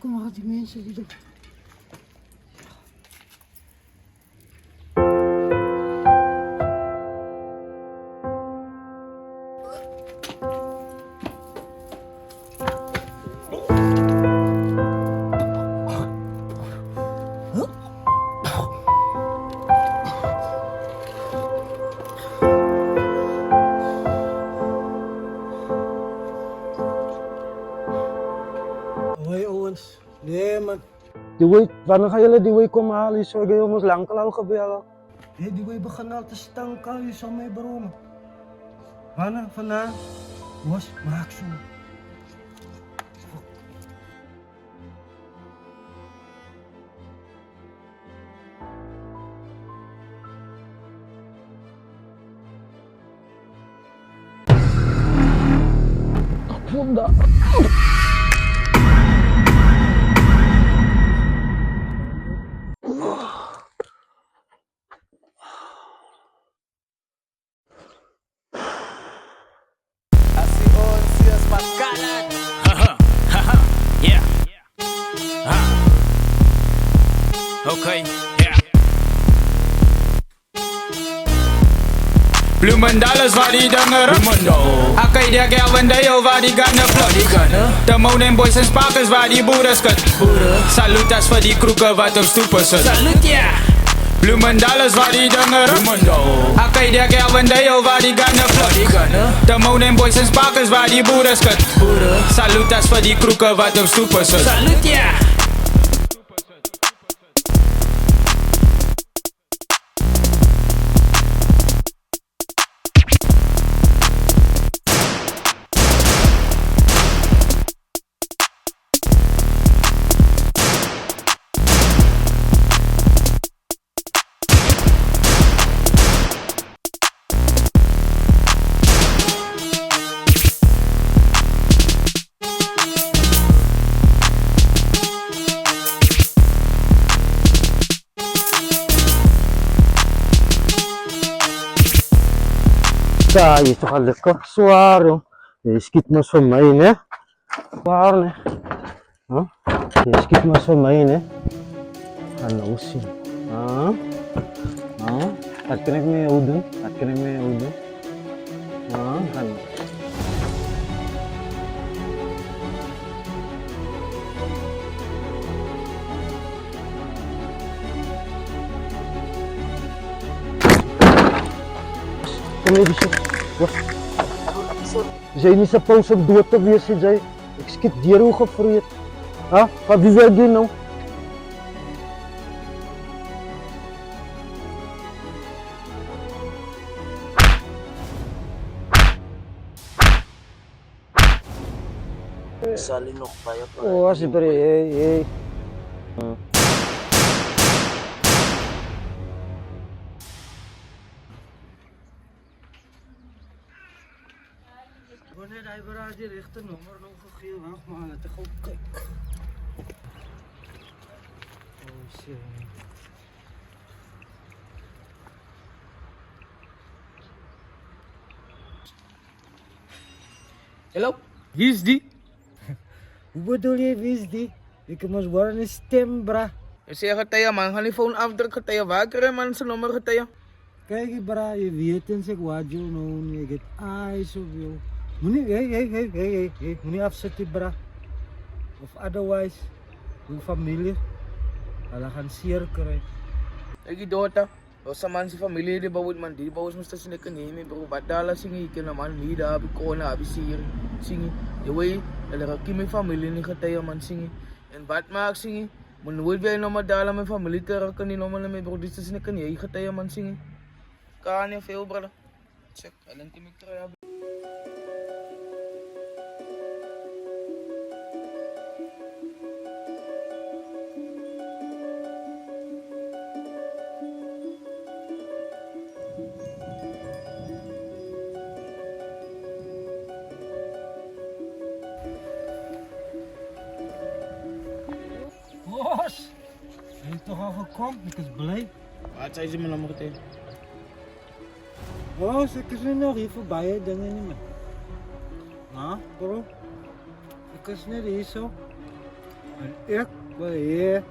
kom maar die mensen die doen. Hoi Owens. Nee man. Die way, wanneer gaan jullie die way komen halen? Zo, ik heb ons lang al gebeld. Hey, die way begint al te stanken, je zou mij beromen. Wanneer? Vandaag? Was, maak zo. Ik voel dat. Yeah. Okay. Yeah. Bloemendal is waar die dingen Akai dia Kelvin Dale waar die gannen vlot. De Moon Boys en Sparkers waar die boeren skut. Salutas voor die kroeken wat op stoepen zit. Salut ja. Bloemendal is waar die dingen Akai dia Kelvin Dale waar die gannen vlot. De Moon Boys en Sparkers waar die boeren skut. Salutas voor die kroeken wat op stoepen zit. Salut ja. Ja, je is toch al lekker zwaar, joh. Je schiet maar van mij, hè? Zwaar, hè? Huh? Je schiet maar van mij, hè? Ga nou zien. Huh? Huh? Wat kan ik met jou doen? Wat kan ik met jou doen? Huh? Ga nou. Kom hier, Bishop. Jy nie suppose om dood te wees, jy. Ek skiet deur hoe gevreet. Ha? Wat wie wil jy nou? Sali nog bij op. Oh, asjeblieft, hey. Wanneer hij bereid die rechte nummer nog gegeven, wacht maar, laat ik gewoon kijken. Oh shit. Hello? Wie is die? Hoe bedoel je, wie is die? Ik heb ons worden een stem, bra. Je zegt getijden man, ga die phone afdrukken getijden. Waar krijg je man zijn nummer getijden? Kijk, bra, je weet en zeg wat je nou, je get eyes op jou. Moet niet, moet niet afzetten, bra. Of otherwise, uw familie, hulle gaan zeer krijgen. Ik doe het. Als een man zijn familie die bouwt man, die bouwt moest ze niet nemen bro. Wat daar zingen, ik ken een man niet daar, ik kon naar zingen. Je weet, dat ik mijn familie niet getijden man zingen. En wat maak zingen? Maar nooit weer nog maar daar mijn familie te raken, niet nog maar met bro. Dus niet kan je getijden man zingen. Kan niet veel brother. Check, alleen die ik terug. Bos, je bent toch al gekomen? Ik is blij. Wat zei ze me nog meteen? Bos, ik is nu nog hier voorbij, hè, dingen niet meer. Huh, bro? Ik is net hier zo. En ek wil hê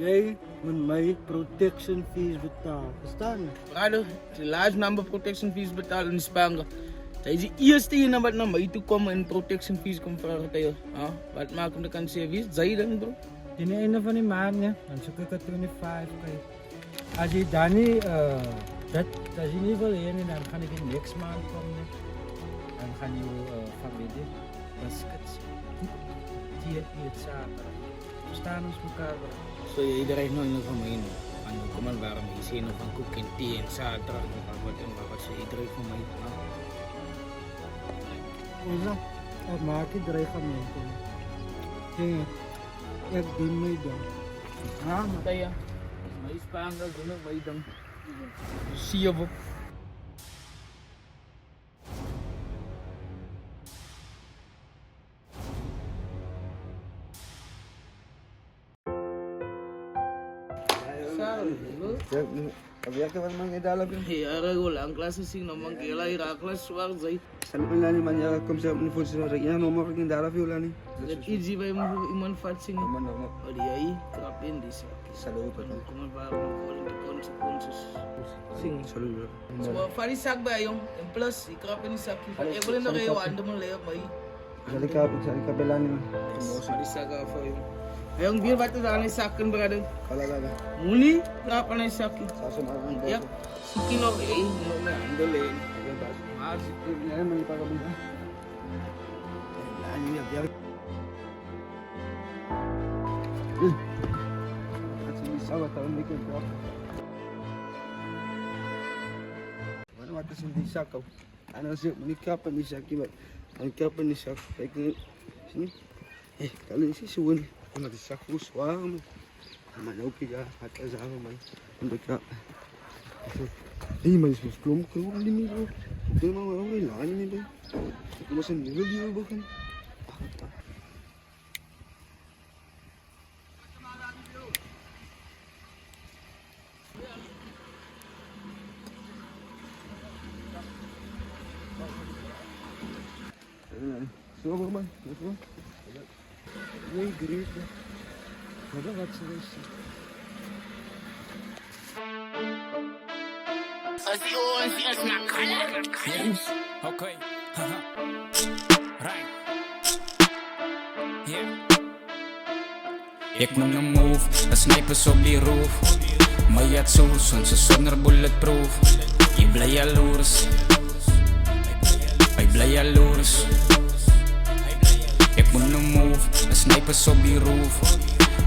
jy moet my protection fees betaal. Verstaan jy? Brother, die large number protection fees betaal in Spanje. Hy is die eerste een wat na my toe kom en protection fees kom vra het. Wat maak om te kan sê wie is jy dan bro? In die einde van die maand, ja, dan soek ek 'n 25 kry. As jy dan nie, as jy nie wil hê nie, dan gaan ek die next maand kom nie. Dan gaan jy familie baskets koek, tee eet samen. Verstaan ons mekaar, bro? So jy dryf nou in van my nie. Want nou kom maar waarom jy sê nou van koek en tee en saterdag en wat so jy dryf van my. Oza, ek maak die dreigementen. Kijk, ek doen my ding. Ja, maar Kaya, my Spanje doen ek my ding. Zie je op. Kabiyak naman mga idalab yun. Yara wala ang klase sing naman kila iraklas swag zay. Sabi ko lang naman niya kung sa phone sila rin. Yan mo rin dalab yun lang. That easy ba yung iman fat sing. Naman naman. O di ay krapin di sa. Saludo pa Ano kuman ba ako calling the consequences. Sing. Saludo. So fari sak ba yung plus ikrapin ni sak. Eh wala na kayo ando mo layap may. Sali ka belan yun. Fari sak fa yung. Ayong beer bato na ni sakin brother. Kalala. Muli krapan ni sak. Sasun ako. Yak. Sikino eh no na andole. Mas Yan naman ipagabunda. Lani niya biyak. At sinisawa taon may kaya. Ano mata hindi sakaw. Ano siya manikapan ni Saki ba? Ang kapan ni Saki kaya sini. Kalau isi suun kuna di Saki uswam. Amanaw kiga at azama man. Untuk ka. Mas belum keluar ini bro. Dia mau orang lain ini deh. Aku masih nilai dia bukan. Semua bermain, semua. Way great. Wat wat ze is. Okay. Right. Yeah. Ik moet een move, een snipers op die roof. Maar je had zo'n zonder bulletproof. Je blij jaloers. Ik blij jaloers. Ik moet een move, een snipers op die roof.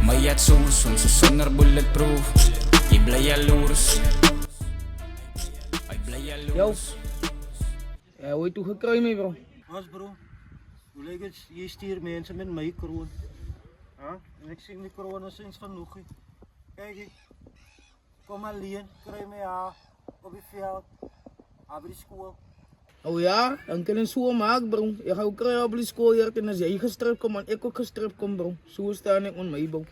Maar je had zo'n zonder bulletproof. Je blij jaloers. Ik blij jaloers. Ja, hoe toe gekry my bro? Ons bro, hoe lyk dit? Jy stuur mense met my kroon. En ek sien die kroon is eens genoeg. Kyk jy. Kom alleen, kry my haar op die veld. By die skool. Oh ja, dan kan je zo maken bro. Je gaat ook krijgen op die school hier. En als jij gestript komt, en ik ook gestript kom bro. Zo staan ik on mij bro.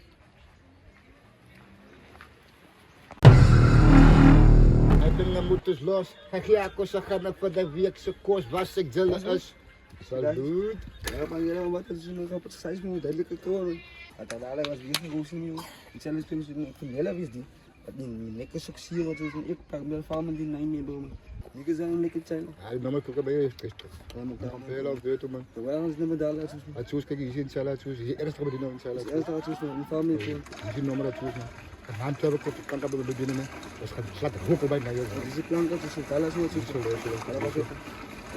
Hebben we moeten los. Kijk ako sa kanak pa da week sa course wasig jala as. Salut. Ja, maar jij wat is nog op het size moet duidelijk komen. Dat daar was weer geroepen nieuw. Ik zal eens kunnen vanilla wist die. Dat die lekker succes wat is ik pak wel van die nee meer bro. Die zijn lekker zijn. Ay naman ko ka ba yung pesta. Ja, moet Ang pera ang dito man. we gaan ons nummer dalen. At sus kay gisin sala at sus. Eres ka ba din ang sala? Eerst wat is een familie. Gisin nummer at sus na. Kan tawag ko kan ka ba bigyan na. Tas kan slat ko ba na yun. Deze plank dat is het alles wat is. Solo solo. Para wat het.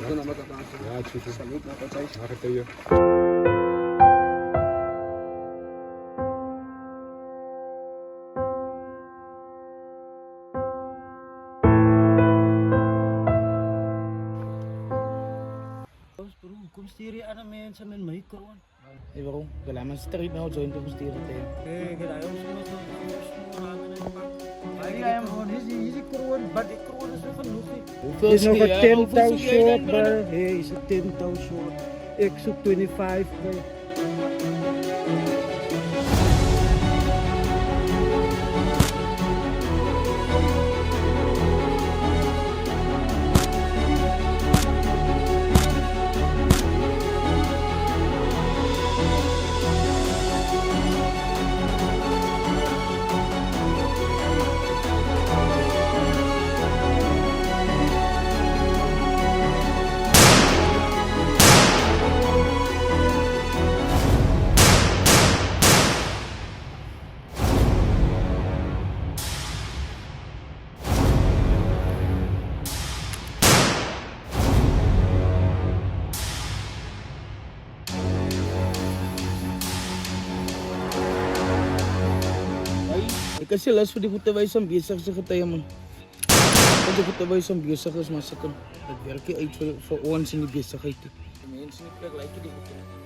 Dan maar dat aan. Ja, at sus. Salut naar dat size. Bakit tayo? Ons bro, kom stuur jy aan mense met my kroon. Hey bro, wala man street na join to sturen tayo. Kijk, daar is ons Ay, man, is die kroon, maar die kroon is nog genoeg. Hoeveel Is nog ski, een ja? Hoeveel 10.000 ski jij dan, short, brother? bro. Hey, is een 10.000 short. Ik zoek 25, bro. Ek is lus vir die goede wys om besig se getye man. Want die goede wys om besig is maar sukkel. Dit werk nie uit vir ons in die besigheid nie. Die mense nie plek lyk die goede.